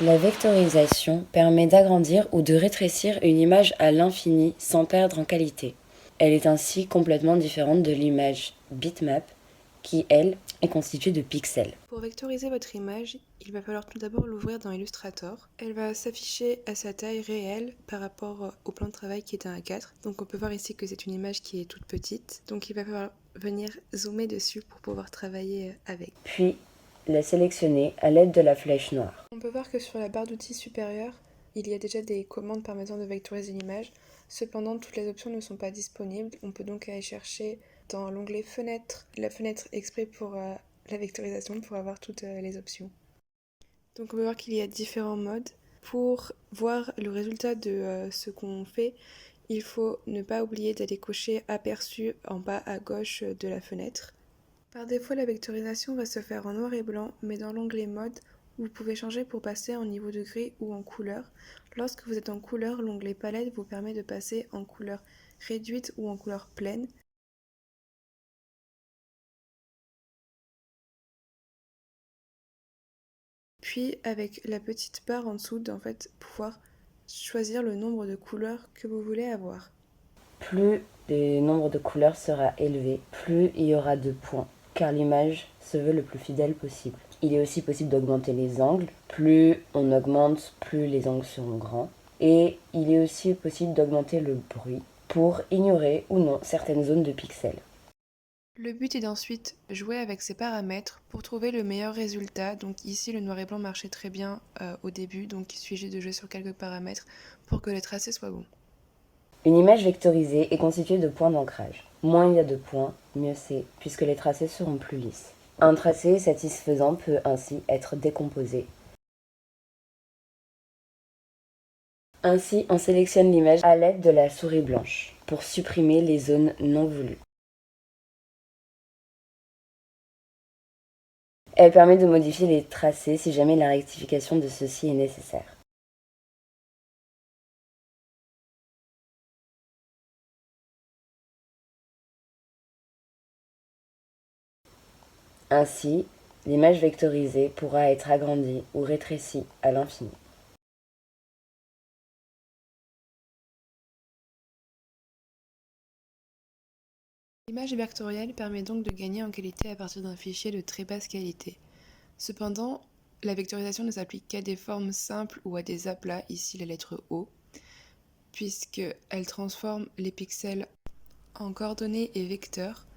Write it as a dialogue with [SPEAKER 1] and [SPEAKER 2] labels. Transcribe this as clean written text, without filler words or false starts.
[SPEAKER 1] La vectorisation permet d'agrandir ou de rétrécir une image à l'infini sans perdre en qualité. Elle est ainsi complètement différente de l'image bitmap qui, elle, est constituée de pixels.
[SPEAKER 2] Pour vectoriser votre image, il va falloir tout d'abord l'ouvrir dans Illustrator. Elle va s'afficher à sa taille réelle par rapport au plan de travail qui est un A4. Donc on peut voir ici que c'est une image qui est toute petite. Donc il va falloir venir zoomer dessus pour pouvoir travailler avec.
[SPEAKER 1] Puis, la sélectionner à l'aide de la flèche noire.
[SPEAKER 2] On peut voir que sur la barre d'outils supérieure, il y a déjà des commandes permettant de vectoriser l'image. Cependant, toutes les options ne sont pas disponibles. On peut donc aller chercher dans l'onglet Fenêtre, la fenêtre exprès pour la vectorisation pour avoir toutes les options. Donc on peut voir qu'il y a différents modes. Pour voir le résultat de ce qu'on fait, il faut ne pas oublier d'aller cocher Aperçu en bas à gauche de la fenêtre. Par défaut, la vectorisation va se faire en noir et blanc, mais dans l'onglet Mode, vous pouvez changer pour passer en niveau de gris ou en couleur. Lorsque vous êtes en couleur, l'onglet Palette vous permet de passer en couleur réduite ou en couleur pleine. Puis avec la petite barre en dessous, pouvoir choisir le nombre de couleurs que vous voulez avoir.
[SPEAKER 1] Plus le nombre de couleurs sera élevé, plus il y aura de points, car l'image se veut le plus fidèle possible. Il est aussi possible d'augmenter les angles. Plus on augmente, plus les angles seront grands. Et il est aussi possible d'augmenter le bruit pour ignorer ou non certaines zones de pixels.
[SPEAKER 2] Le but est d'ensuite jouer avec ces paramètres pour trouver le meilleur résultat. Donc ici, le noir et blanc marchait très bien au début, donc il suffit de jouer sur quelques paramètres pour que le tracé soit bon.
[SPEAKER 1] Une image vectorisée est constituée de points d'ancrage. Moins il y a de points, mieux c'est, puisque les tracés seront plus lisses. Un tracé satisfaisant peut ainsi être décomposé. Ainsi, on sélectionne l'image à l'aide de la souris blanche pour supprimer les zones non voulues. Elle permet de modifier les tracés si jamais la rectification de ceux-ci est nécessaire. Ainsi, l'image vectorisée pourra être agrandie ou rétrécie à l'infini.
[SPEAKER 2] L'image vectorielle permet donc de gagner en qualité à partir d'un fichier de très basse qualité. Cependant, la vectorisation ne s'applique qu'à des formes simples ou à des aplats, ici la lettre O, puisqu'elle transforme les pixels en coordonnées et vecteurs.